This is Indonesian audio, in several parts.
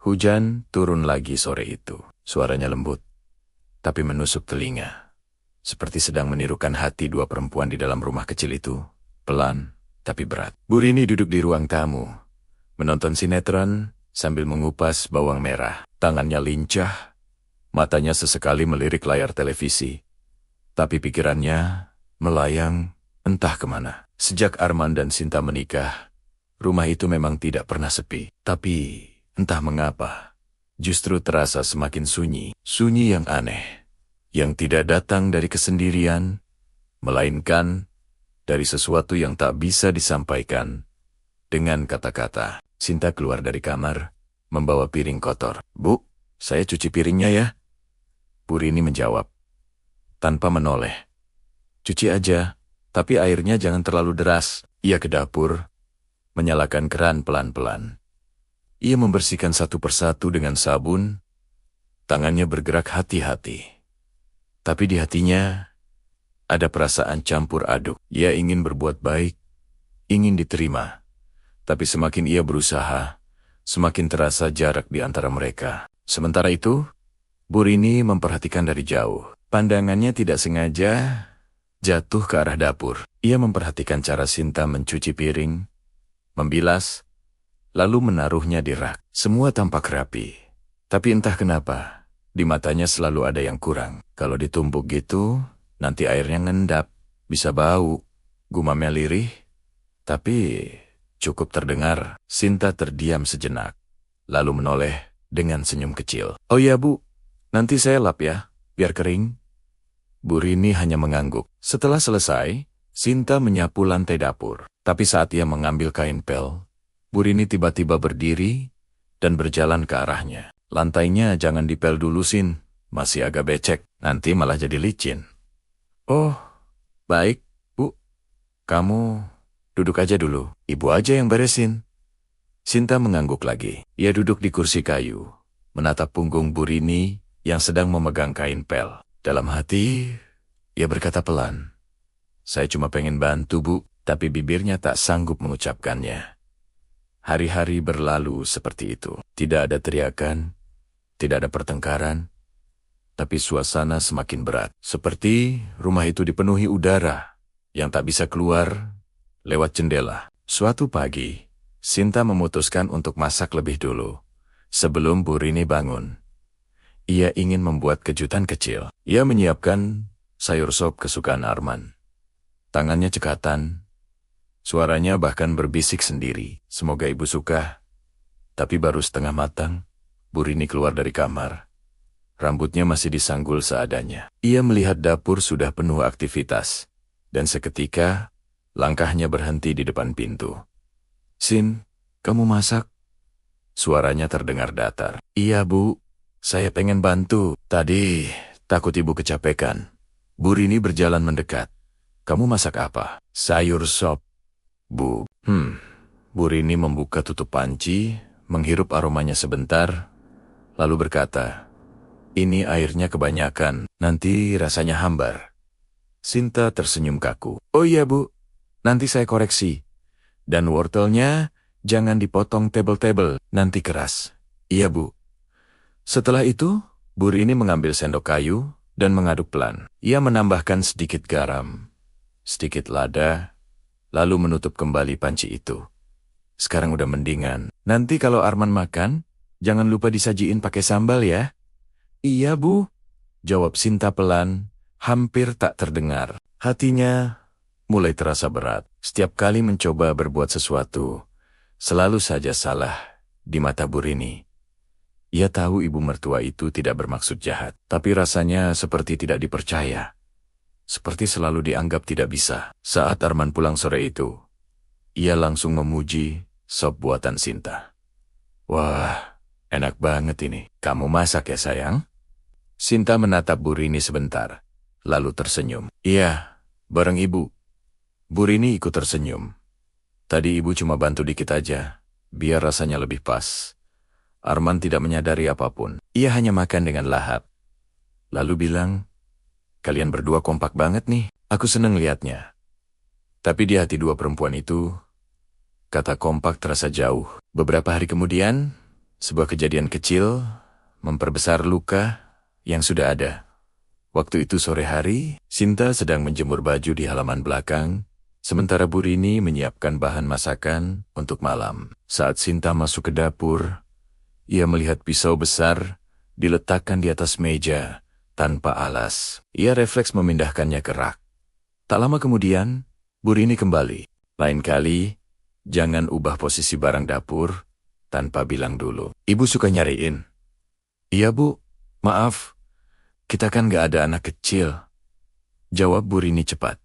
Hujan turun lagi sore itu. Suaranya lembut, tapi menusuk telinga. Seperti sedang menirukan hati dua perempuan di dalam rumah kecil itu. Pelan, tapi berat. Bu Rini duduk di ruang tamu, menonton sinetron sambil mengupas bawang merah. Tangannya lincah, matanya sesekali melirik layar televisi. Tapi pikirannya melayang entah kemana. Sejak Arman dan Sinta menikah, rumah itu memang tidak pernah sepi. Tapi entah mengapa, justru terasa semakin sunyi. Sunyi yang aneh, yang tidak datang dari kesendirian, melainkan dari sesuatu yang tak bisa disampaikan dengan kata-kata. Sinta keluar dari kamar, membawa piring kotor. Bu, saya cuci piringnya ya. Bu Rini menjawab, tanpa menoleh. Cuci aja, tapi airnya jangan terlalu deras. Ia ke dapur, menyalakan keran pelan-pelan. Ia membersihkan satu persatu dengan sabun, tangannya bergerak hati-hati. Tapi di hatinya ada perasaan campur aduk. Ia ingin berbuat baik, ingin diterima. Tapi semakin ia berusaha, semakin terasa jarak di antara mereka. Sementara itu, Bu Rini memperhatikan dari jauh. Pandangannya tidak sengaja jatuh ke arah dapur. Ia memperhatikan cara Sinta mencuci piring, membilas, lalu menaruhnya di rak. Semua tampak rapi. Tapi entah kenapa, di matanya selalu ada yang kurang. Kalau ditumpuk gitu, nanti airnya ngendap, bisa bau. Gumamnya lirih, tapi cukup terdengar. Sinta terdiam sejenak, lalu menoleh dengan senyum kecil. Oh iya Bu, nanti saya lap ya, biar kering. Bu Rini hanya mengangguk. Setelah selesai, Sinta menyapu lantai dapur. Tapi saat ia mengambil kain pel, Bu Rini tiba-tiba berdiri dan berjalan ke arahnya. Lantainya jangan dipel dulu, Sin. Masih agak becek, nanti malah jadi licin. Oh, baik, Bu. Kamu duduk aja dulu. Ibu aja yang beresin. Sinta mengangguk lagi. Ia duduk di kursi kayu, menatap punggung Bu Rini yang sedang memegang kain pel. Dalam hati, ia berkata pelan, saya cuma pengen bantu, Bu. Tapi bibirnya tak sanggup mengucapkannya. Hari-hari berlalu seperti itu. Tidak ada teriakan, tidak ada pertengkaran, tapi suasana semakin berat. Seperti rumah itu dipenuhi udara yang tak bisa keluar lewat jendela. Suatu pagi, Sinta memutuskan untuk masak lebih dulu, sebelum Bu Rini bangun. Ia ingin membuat kejutan kecil. Ia menyiapkan sayur sop kesukaan Arman. Tangannya cekatan, suaranya bahkan berbisik sendiri. Semoga ibu suka. Tapi baru setengah matang, Bu Rini keluar dari kamar. Rambutnya masih disanggul seadanya. Ia melihat dapur sudah penuh aktivitas. Dan seketika, langkahnya berhenti di depan pintu. Sin, kamu masak? Suaranya terdengar datar. Iya, Bu. Saya pengen bantu. Tadi, takut ibu kecapekan. Bu Rini berjalan mendekat. Kamu masak apa? Sayur sop, Bu. Bu Rini membuka tutup panci, menghirup aromanya sebentar, lalu berkata, ini airnya kebanyakan, nanti rasanya hambar. Sinta tersenyum kaku. Oh iya, Bu, nanti saya koreksi. Dan wortelnya jangan dipotong tebel-tebel, nanti keras. Iya, Bu. Setelah itu, Bu Rini mengambil sendok kayu dan mengaduk pelan. Ia menambahkan sedikit garam, sedikit lada, lalu menutup kembali panci itu. Sekarang udah mendingan. Nanti kalau Arman makan, jangan lupa disajiin pakai sambal ya. Iya, Bu, jawab Sinta pelan, hampir tak terdengar. Hatinya mulai terasa berat. Setiap kali mencoba berbuat sesuatu, selalu saja salah di mata Bu Rini. Ia tahu ibu mertua itu tidak bermaksud jahat, tapi rasanya seperti tidak dipercaya. Seperti selalu dianggap tidak bisa. Saat Arman pulang sore itu, ia langsung memuji sop buatan Sinta. Wah, enak banget ini. Kamu masak ya, sayang? Sinta menatap Bu Rini sebentar, lalu tersenyum. Iya, bareng ibu. Bu Rini ikut tersenyum. Tadi ibu cuma bantu dikit aja, biar rasanya lebih pas. Arman tidak menyadari apapun. Ia hanya makan dengan lahap. Lalu bilang, kalian berdua kompak banget nih. Aku seneng liatnya. Tapi di hati dua perempuan itu, kata kompak terasa jauh. Beberapa hari kemudian, Sebuah kejadian kecil memperbesar luka yang sudah ada. Waktu itu sore hari, Sinta sedang menjemur baju di halaman belakang, sementara Bu Rini menyiapkan bahan masakan untuk malam. Saat Sinta masuk ke dapur, ia melihat pisau besar diletakkan di atas meja tanpa alas. Ia refleks memindahkannya ke rak. Tak lama kemudian, Bu Rini kembali. Lain kali, jangan ubah posisi barang dapur tanpa bilang dulu. Ibu suka nyariin. Iya Bu, maaf. Kita kan gak ada anak kecil. Jawab Bu Rini cepat.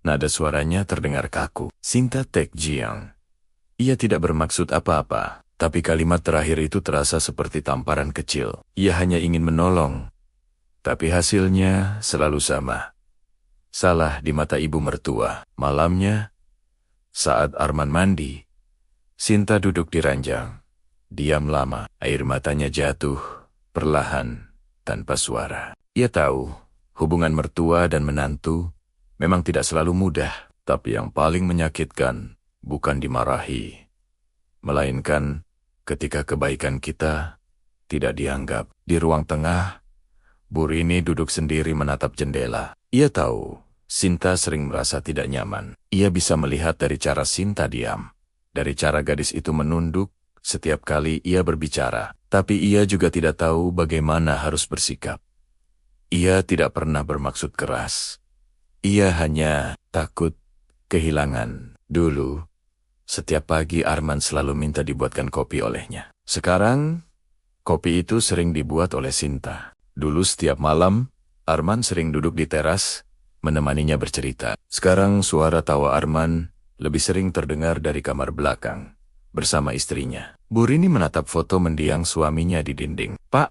Nada suaranya terdengar kaku. Sinta Tek Jiang. Ia tidak bermaksud apa-apa, tapi kalimat terakhir itu terasa seperti tamparan kecil. Ia hanya ingin menolong, tapi hasilnya selalu sama. Salah di mata ibu mertua. Malamnya, saat Arman mandi, Sinta duduk di ranjang. Diam lama, air matanya jatuh, perlahan, tanpa suara. Ia tahu, hubungan mertua dan menantu memang tidak selalu mudah, tapi yang paling menyakitkan bukan dimarahi, melainkan ketika kebaikan kita tidak dianggap. Di ruang tengah, Bu Rini duduk sendiri menatap jendela. Ia tahu, Sinta sering merasa tidak nyaman. Ia bisa melihat dari cara Sinta diam, dari cara gadis itu menunduk setiap kali ia berbicara. Tapi ia juga tidak tahu bagaimana harus bersikap. Ia tidak pernah bermaksud keras. Ia hanya takut kehilangan. Dulu, setiap pagi Arman selalu minta dibuatkan kopi olehnya. Sekarang, kopi itu sering dibuat oleh Sinta. Dulu setiap malam, Arman sering duduk di teras, menemaninya bercerita. Sekarang suara tawa Arman lebih sering terdengar dari kamar belakang, bersama istrinya. Bu Rini menatap foto mendiang suaminya di dinding. Pak,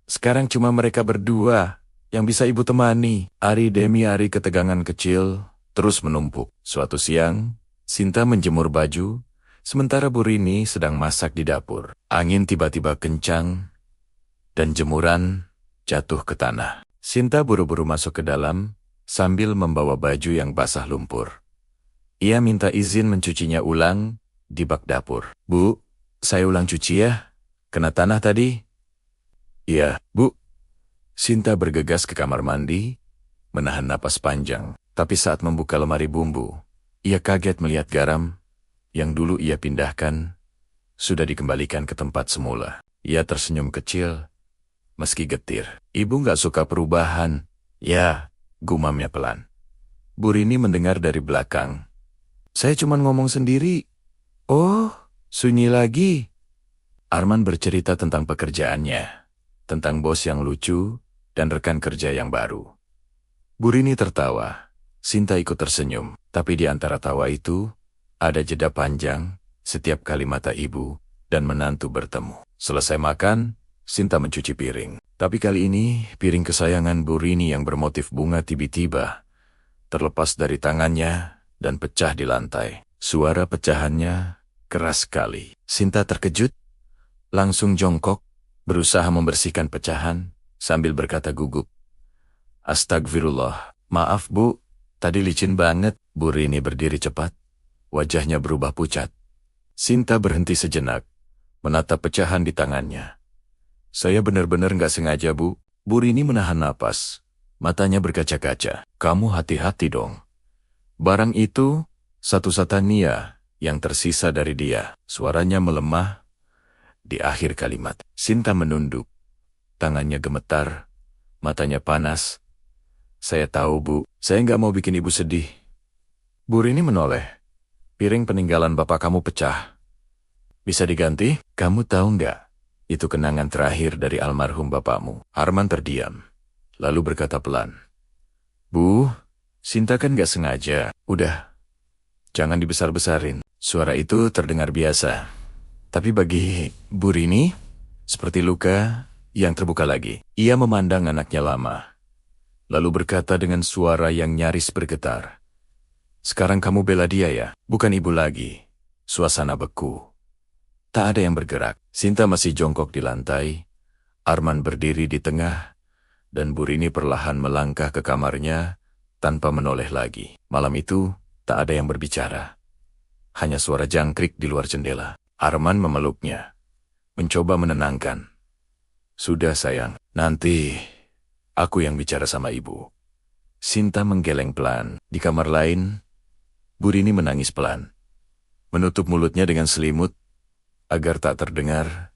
sekarang cuma mereka berdua yang bisa ibu temani. Hari demi hari ketegangan kecil terus menumpuk. Suatu siang, Sinta menjemur baju, sementara Bu Rini sedang masak di dapur. Angin tiba-tiba kencang, dan jemuran jatuh ke tanah. Sinta buru-buru masuk ke dalam, sambil membawa baju yang basah lumpur. Ia minta izin mencucinya ulang di bak dapur. Bu, saya ulang cuci ya, kena tanah tadi. Iya, Bu. Sinta bergegas ke kamar mandi, menahan napas panjang. Tapi saat membuka lemari bumbu, ia kaget melihat garam yang dulu ia pindahkan sudah dikembalikan ke tempat semula. Ia tersenyum kecil, meski getir. Ibu nggak suka perubahan. Ya, gumamnya pelan. Bu Rini mendengar dari belakang. Saya cuma ngomong sendiri. Oh, sunyi lagi. Arman bercerita tentang pekerjaannya, tentang bos yang lucu, dan rekan kerja yang baru. Bu Rini tertawa. Sinta ikut tersenyum. Tapi di antara tawa itu, ada jeda panjang setiap kali mata ibu dan menantu bertemu. Selesai makan, Sinta mencuci piring. Tapi kali ini, piring kesayangan Bu Rini yang bermotif bunga tiba-tiba terlepas dari tangannya dan pecah di lantai. Suara pecahannya keras sekali. Sinta terkejut, langsung jongkok, berusaha membersihkan pecahan sambil berkata gugup. Astagfirullah, maaf Bu, tadi licin banget. Bu Rini berdiri cepat, wajahnya berubah pucat. Sinta berhenti sejenak, menatap pecahan di tangannya. Saya benar-benar nggak sengaja, Bu. Bu Rini menahan napas. Matanya berkaca-kaca. Kamu hati-hati dong. Barang itu satu-satunya yang tersisa dari dia. Suaranya melemah di akhir kalimat. Sinta menunduk. Tangannya gemetar. Matanya panas. Saya tahu, Bu. Saya nggak mau bikin ibu sedih. Bu Rini menoleh. Piring peninggalan bapak kamu pecah. Bisa diganti? Kamu tahu nggak? Itu kenangan terakhir dari almarhum bapakmu. Arman terdiam, lalu berkata pelan. Bu, Sinta kan gak sengaja. Udah, jangan dibesar-besarin. Suara itu terdengar biasa. Tapi bagi Bu Rini, seperti luka yang terbuka lagi. Ia memandang anaknya lama, lalu berkata dengan suara yang nyaris bergetar. Sekarang kamu bela dia ya, bukan ibu lagi. Suasana beku. Tak ada yang bergerak. Sinta masih jongkok di lantai. Arman berdiri di tengah, dan Bu Rini perlahan melangkah ke kamarnya tanpa menoleh lagi. Malam itu, tak ada yang berbicara. Hanya suara jangkrik di luar jendela. Arman memeluknya. mencoba menenangkan. Sudah sayang, nanti aku yang bicara sama ibu. Sinta menggeleng pelan. Di kamar lain, Bu Rini menangis pelan. Menutup mulutnya dengan selimut, agar tak terdengar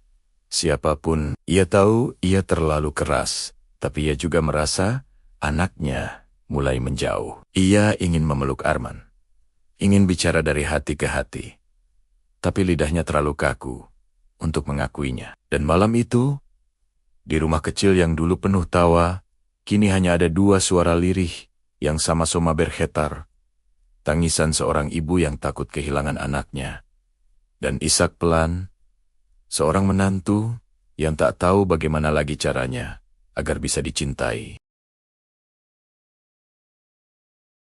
siapapun. Ia tahu ia terlalu keras, tapi ia juga merasa anaknya mulai menjauh. Ia ingin memeluk Arman. Ingin bicara dari hati ke hati. Tapi lidahnya terlalu kaku untuk mengakuinya. Dan malam itu, di rumah kecil yang dulu penuh tawa, kini hanya ada dua suara lirih yang sama-sama bergetar. Tangisan seorang ibu yang takut kehilangan anaknya. Dan isak pelan, seorang menantu yang tak tahu bagaimana lagi caranya agar bisa dicintai.